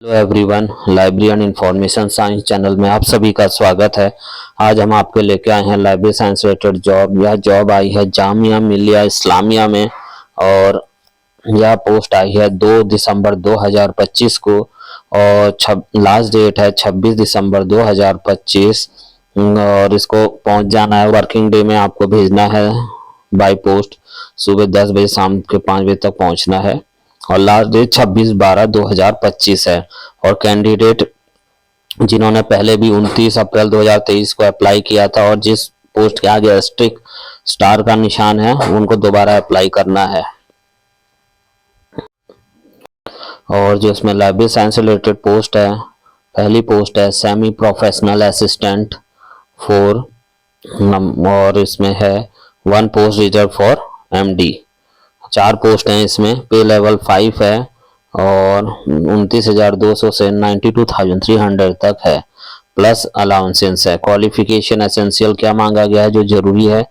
Hello everyone, library and information science channel में आप सभी का स्वागत है। आज हम आपके लेके आए हैं लाइब्रेरी साइंस रिलेटेड जॉब। यह जॉब आई है जामिया मिलिया इस्लामिया में और यह पोस्ट आई है 2 दिसंबर 2025 को और लास्ट डेट है 26 दिसंबर 2025 और इसको पहुंच जाना है। वर्किंग डे में आपको भेजना है बाय पोस्ट। सुबह 10 बजे शाम के 5 बजे तक पहुंचना है और लास्ट डेट 26/12/2025 है। और कैंडिडेट जिन्होंने पहले भी 29 अप्रैल 2023 को अप्लाई किया था और जिस पोस्ट के आगे एस्ट्रिक स्टार का निशान है उनको दोबारा अप्लाई करना है। और जो इसमें लाइब्रेरी साइंस रिलेटेड पोस्ट है, पहली पोस्ट है सेमी प्रोफेशनल असिस्टेंट 4 और इसमें है 1 post reserve for MD. 4 post हैं इसमें। पे लेवल 5 है और 29,200 से 92,300 तक है, प्लस अलाउंसेंस है। क्वालिफिकेशन एसेंशियल क्या मांगा गया है जो जरूरी है,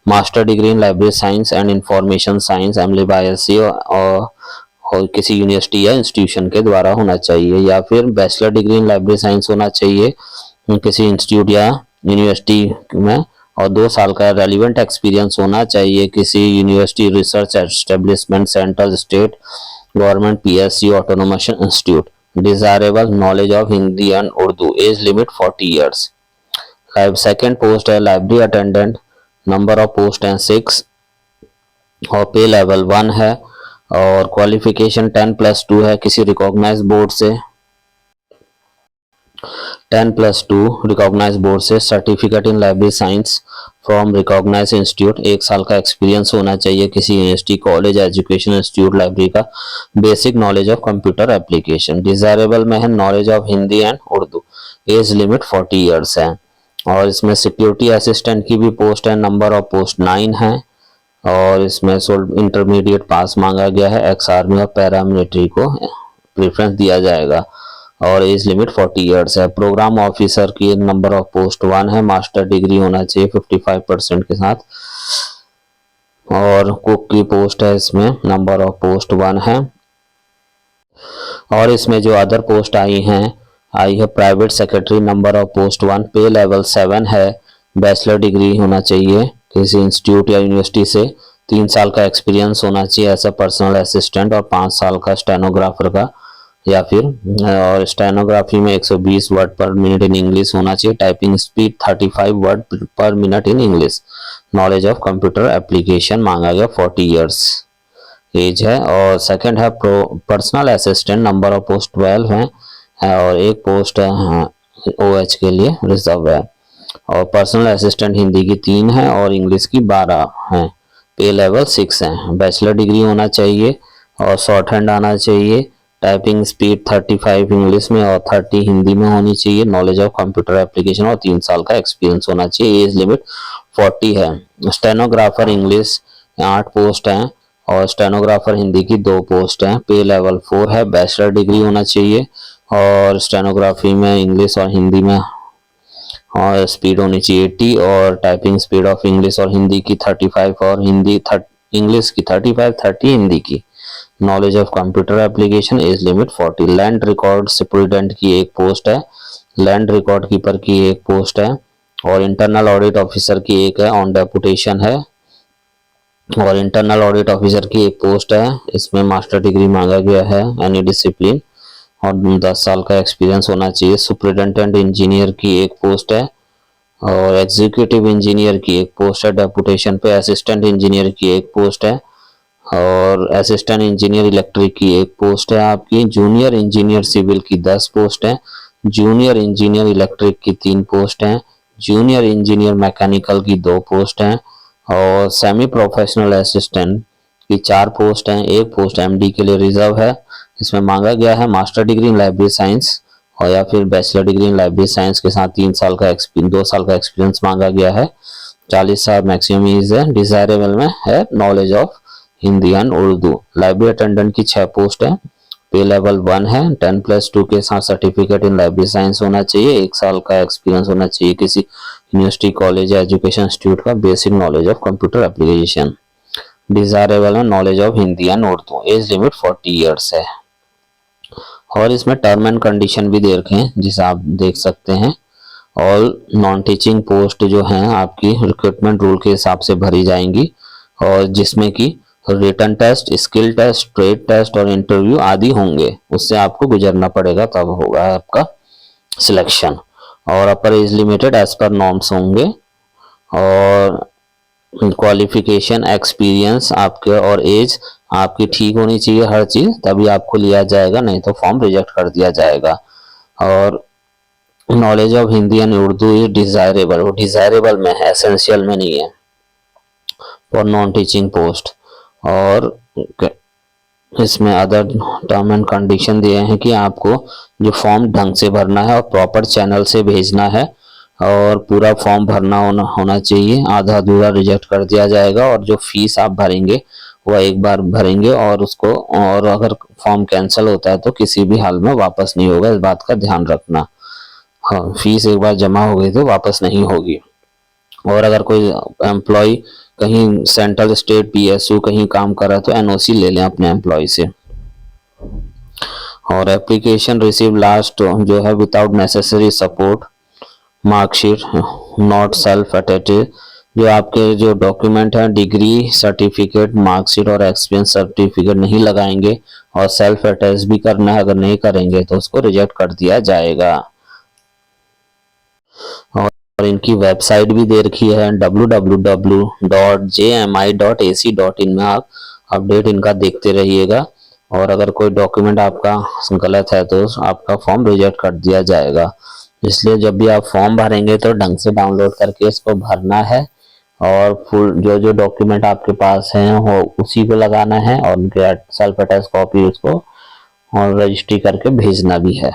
master degree in library science and information science MLA/SC और किसी यूनिवर्सिटी या इंस्टीट्यूशन के द्वारा होना चाहिए, या फिर bachelor degree in library science होना चाहिए किसी इंस्टीट्यूट या यूनिवर्सिटी में, और 2 साल का रेलिवेंट एक्सपीरियंस होना चाहिए किसी university, research establishment, central, state government, PSC, autonomous institute. Desirable knowledge of Hindi and Urdu. Age limit 40 years. Second post है library attendant. Number of post हैं 6 और पे लेवल 1 है और क्वालिफिकेशन 10+2 है किसी रिकॉग्नाइज बोर्ड से। 10+2 रिकॉग्नाइज बोर्ड से। Certificate in library science from recognise institute. 1 साल का एक्सपीरियंस होना चाहिए किसी university, college, education institute library का। Basic knowledge of computer application. Desirable में है knowledge of Hindi and Urdu. Age limit 40 years है। और इसमें सिक्योरिटी असिस्टेंट की भी पोस्ट है। नंबर ऑफ पोस्ट 9 है और इसमें इंटरमीडिएट पास मांगा गया है। एक्स आर्मी और पैरामिलिट्री को प्रेफरेंस दिया जाएगा और एज लिमिट 40 ईयर्स है। प्रोग्राम ऑफिसर की नंबर ऑफ पोस्ट 1 है। मास्टर डिग्री होना चाहिए 55% के साथ। और कुक की पोस्ट है, इसमें नंबर ऑफ पोस्ट 1 है। और इसमें जो अदर पोस्ट आई है private secretary. Number of post 1। पे लेवल 7 है। बैचलर डिग्री होना चाहिए किसी इंस्टीट्यूट या यूनिवर्सिटी से। 3 साल का एक्सपीरियंस होना चाहिए एज ए पर्सनल असिस्टेंट और 5 साल का स्टेनोग्राफर का, या फिर और स्टेनोग्राफी में 120 वर्ड पर मिनट इन इंग्लिश होना चाहिए। टाइपिंग स्पीड 35 वर्ड पर minute in English. Knowledge of computer application मांगा गया। 40 ईयर्स एज है। और सेकंड है personal assistant. Number of post 12 है और 1 पोस्ट OH के लिए रिजर्व है। और पर्सनल असिस्टेंट हिंदी की 3 है और इंग्लिश की 12 है। पे लेवल 6 है। बैचलर डिग्री होना चाहिए और शॉर्ट हैंड आना चाहिए। टाइपिंग स्पीड 35 इंग्लिश में और 30 हिंदी में होनी चाहिए। नॉलेज ऑफ कंप्यूटर एप्लीकेशन और 3 साल का एक्सपीरियंस होना चाहिए। एज लिमिट 40 है। स्टेनोग्राफर इंग्लिश 8 पोस्ट हैं और स्टेनोग्राफर हिंदी की 2 पोस्ट हैं। पे लेवल 4 है। बैचलर डिग्री होना चाहिए और स्टेनोग्राफी में इंग्लिश और हिंदी में और स्पीड होनी चाहिए 80 और टाइपिंग स्पीड ऑफ इंग्लिश और हिंदी की 35 और इंग्लिश की 35, 30 हिंदी की। Knowledge of computer application. As limit 40। Land record superintendent की 1 पोस्ट है। लैंड रिकॉर्ड कीपर की 1 पोस्ट है और इंटरनल ऑडिट ऑफिसर की 1 है। ऑन डेपुटेशन है और इंटरनल ऑडिट ऑफिसर की 1 पोस्ट है। इसमें मास्टर डिग्री मांगा गया है एनी डिसिप्लिन और 10 साल का एक्सपीरियंस होना चाहिए। सुपरिटेंडेंट इंजीनियर की 1 पोस्ट है और एग्जीक्यूटिव इंजीनियर की 1 पोस्ट है डेपुटेशन पे। असिस्टेंट इंजीनियर की 1 पोस्ट है और असिस्टेंट इंजीनियर इलेक्ट्रिक की 1 पोस्ट है आपकी। जूनियर इंजीनियर सिविल की 10 पोस्ट है। जूनियर इंजीनियर इलेक्ट्रिक की 3 पोस्ट हैं। जूनियर इंजीनियर मैकेनिकल की 2 पोस्ट हैं और सेमी प्रोफेशनल असिस्टेंट की 4 पोस्ट हैं। 1 पोस्ट MD के लिए रिजर्व है। इसमें मांगा गया है master degree in library science और या फिर bachelor degree in library science के साथ 2 साल का एक्सपीरियंस मांगा गया है। 40 साल मैक्सिमम एज है। डिजायरेबल में है knowledge of Hindi and Urdu. Library attendant की 6 पोस्ट है। पे लेवल 1 है। 10+2 के साथ सर्टिफिकेट इन लाइब्रेरी साइंस होना चाहिए। 1 साल का एक्सपीरियंस होना चाहिए किसी यूनिवर्सिटी, कॉलेज या एजुकेशन इंस्टीट्यूट का। Basic knowledge of computer application. Desirable है knowledge of Hindi and Urdu. Age limit 40 years है। और इसमें टर्म एंड कंडीशन भी दे रखे हैं जिसे आप देख सकते हैं। ऑल नॉन टीचिंग पोस्ट जो हैं आपकी रिक्रूटमेंट रूल के हिसाब से भरी जाएंगी, और जिसमें कि written test, skill test, trade test और इंटरव्यू आदि होंगे। उससे आपको गुजरना पड़ेगा, तब होगा आपका सिलेक्शन। और upper age limited as per norms होंगे, और क्वालिफिकेशन, एक्सपीरियंस आपके और एज आपकी ठीक होनी चाहिए हर चीज, तभी आपको लिया जाएगा, नहीं तो फॉर्म रिजेक्ट कर दिया जाएगा। और knowledge of Hindi and Urdu is desirable, वो डिजायरेबल में है, एसेंशियल में नहीं है फॉर नॉन टीचिंग पोस्ट। और इसमें अदर टर्म एंड कंडीशन दिए हैं कि आपको जो फॉर्म ढंग से भरना है और प्रॉपर चैनल से भेजना है, और पूरा फॉर्म भरना होना चाहिए, आधा अधूरा रिजेक्ट कर दिया जाएगा। और जो फीस आप भरेंगे वह एक बार भरेंगे, और उसको, और अगर फॉर्म कैंसिल होता है तो किसी भी हाल में वापस नहीं होगा, इस बात का ध्यान रखना। हाँ, फीस एक बार जमा हो गई तो वापस नहीं होगी। और अगर कोई एम्प्लॉय कहीं सेंट्रल, स्टेट, पीएसयू कहीं काम कर रहा है तो एनओसी ले लें अपने एम्प्लॉय से। और एप्लीकेशन रिसीव लास्ट जो है without necessary support, marksheet not self attested, जो आपके जो डॉक्यूमेंट है, डिग्री सर्टिफिकेट, मार्कशीट और एक्सपीरियंस सर्टिफिकेट नहीं लगाएंगे, और सेल्फ अटेस्ट भी करना है, अगर नहीं करेंगे तो उसको रिजेक्ट कर दिया जाएगा। और इनकी वेबसाइट भी दे रखी है www.jmi.ac.in में, आप अपडेट इनका देखते रहिएगा। और अगर कोई डॉक्यूमेंट आपका गलत है तो आपका फॉर्म रिजेक्ट कर दिया जाएगा। इसलिए जब भी आप फॉर्म भरेंगे तो ढंग से डाउनलोड करके इसको भरना है, और फुल जो जो डॉक्यूमेंट आपके पास हैं वो उसी को लगाना है, और उनके सेल्फ अटेस्ट कॉपी उसको और रजिस्ट्री करके भेजना भी है,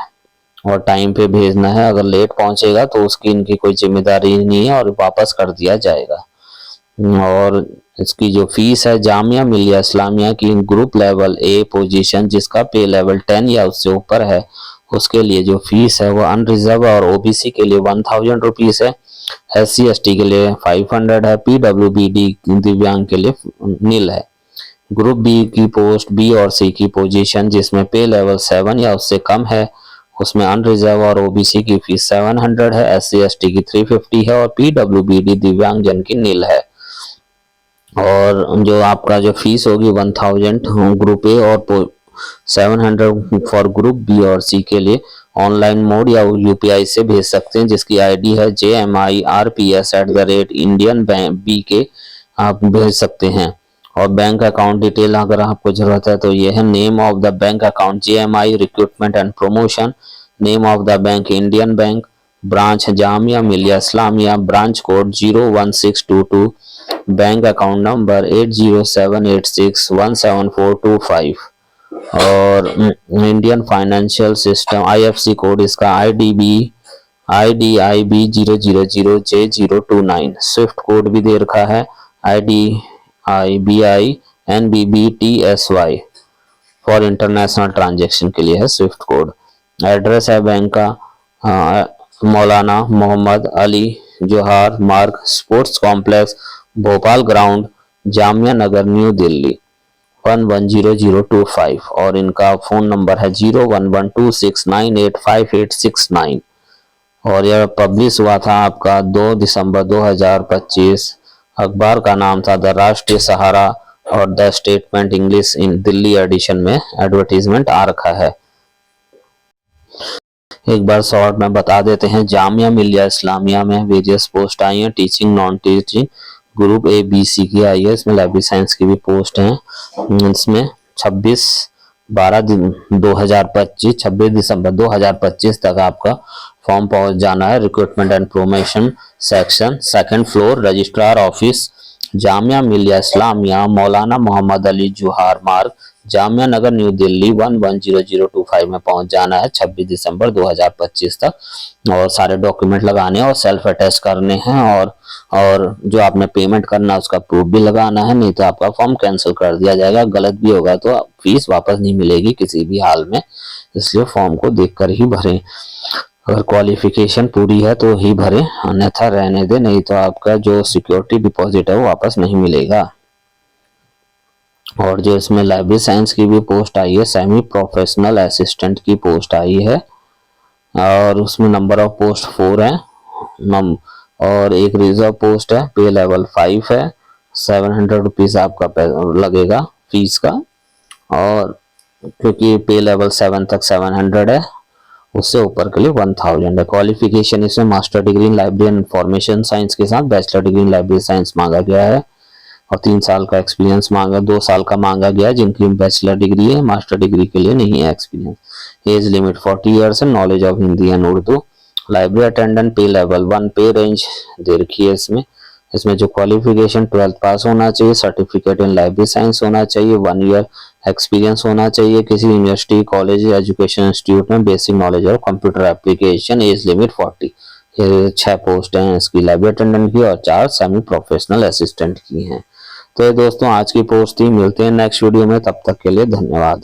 और टाइम पे भेजना है। अगर लेट पहुंचेगा तो उसकी इनकी कोई जिम्मेदारी नहीं है, और वापस कर दिया जाएगा। और इसकी जो फीस है, जामिया मिलिया इस्लामिया की ग्रुप लेवल ए पोजीशन जिसका पे लेवल 10 या उससे ऊपर है, उसके लिए जो फीस है वो अनरिजर्व और ओबीसी के लिए 1000 रुपीज है, SC ST के लिए 500 है, PWBD दिव्यांग के लिए नील है। ग्रुप बी की पोस्ट बी और सी की पोजीशन जिसमें पे लेवल 7 या उससे कम है, उसमें अनरिजर्व और ओबीसी की फीस 700 है, SC ST की 350 है, और PWBD दिव्यांग जन की नील है। और जो आपका जो फीस होगी 1000 ग्रुप ए और 700 फॉर ग्रुप बी और सी के लिए ऑनलाइन मोड या यूपीआई से भेज सकते हैं, जिसकी आईडी है JMIRPS@indian.BK आप भेज सकते हैं। और बैंक अकाउंट डिटेल अगर आपको जरूरत है तो ये है name of the bank account JMI recruitment and promotion, name of the bank Indian bank, branch Jamia Millia Islamia, branch code 01622, bank account number 8078617425, और Indian financial system IFC code इसका IDIB 000J029, स्विफ्ट कोड भी दे रखा है IDIBI NBBTSY for international transaction के लिए है swift code. Address है बैंक का Maulana Mohammad Ali Johar Marg, sports complex, Bhopal ground, Jamia नगर, न्यू दिल्ली 110025, और इनका फोन नंबर है 011269856869। और यह पब्लिश हुआ था आपका 2 दिसंबर 2025। अखबार का नाम था द राष्ट्रीय सहारा, और the statement English in Delhi edition में एडवर्टीजमेंट आ रखा है। एक बार शॉर्ट में बता देते हैं, जामिया मिलिया इस्लामिया में वेरियस पोस्ट आई हैं, teaching, non teaching, group A B C की आई है, इसमें लाइब्रेरी साइंस की भी पोस्ट हैं। इसमें 26 दिसंबर 2025 तक आपका फॉर्म पहुंच जाना है। Recruitment and promotion section, 2nd floor, registrar office, Jamia Millia Islamia, मौलाना मोहम्मद अली जोहार मार्ग, जामिया नगर, न्यू दिल्ली 110025 में पहुंच जाना है 26 दिसंबर 2025 तक। और सारे डॉक्यूमेंट लगाने और सेल्फ अटेस्ट करने हैं, और जो आपने पेमेंट करना है उसका प्रूफ भी लगाना है, नहीं तो आपका फॉर्म कैंसिल कर दिया जाएगा। गलत भी होगा तो फीस वापस नहीं मिलेगी किसी भी हाल में, इसलिए फॉर्म को देखकर ही भरें। अगर क्वालिफिकेशन पूरी है तो ही भरें, अन्यथा रहने दें, नहीं तो आपका जो सिक्योरिटी डिपॉजिट है वो वापस नहीं मिलेगा। और जो इसमें लाइब्रेरी साइंस की भी पोस्ट आई है, सेमी प्रोफेशनल असिस्टेंट की पोस्ट आई है और उसमें नंबर ऑफ पोस्ट 4 है और एक रिजर्व पोस्ट है, पे लेवल 5 है, 700 रुपीज आपका लगेगा फीस का। और क्योंकि पे लेवल 7 तक 700 है, उससे ऊपर के लिए 1000 है। क्वालिफिकेशन इसमें master degree in library and information science के साथ bachelor degree in library science मांगा गया है और 3 साल का एक्सपीरियंस मांगा, 2 साल का मांगा गया है जिनकी बैचलर डिग्री है, मास्टर डिग्री के लिए नहीं है एक्सपीरियंस। एज लिमिट 40 ईयर्स है, knowledge of Hindi and Urdu. Library attendant पे लेवल 1 पे रेंज दे रखी है इसमें जो क्वालिफिकेशन 12th पास होना चाहिए, सर्टिफिकेट इन लाइब्रेरी साइंस होना चाहिए, 1 ईयर एक्सपीरियंस होना चाहिए किसी यूनिवर्सिटी कॉलेज एजुकेशन इंस्टीट्यूट में, बेसिक नॉलेज और कंप्यूटर एप्लीकेशन। As limit 40। ये 6 पोस्ट हैं इसकी लाइब्रेरी अटेंडेंट की और 4 सेमी प्रोफेशनल असिस्टेंट की हैं। तो ये दोस्तों आज की पोस्ट थी, मिलते हैं नेक्स्ट वीडियो में, तब तक के लिए धन्यवाद।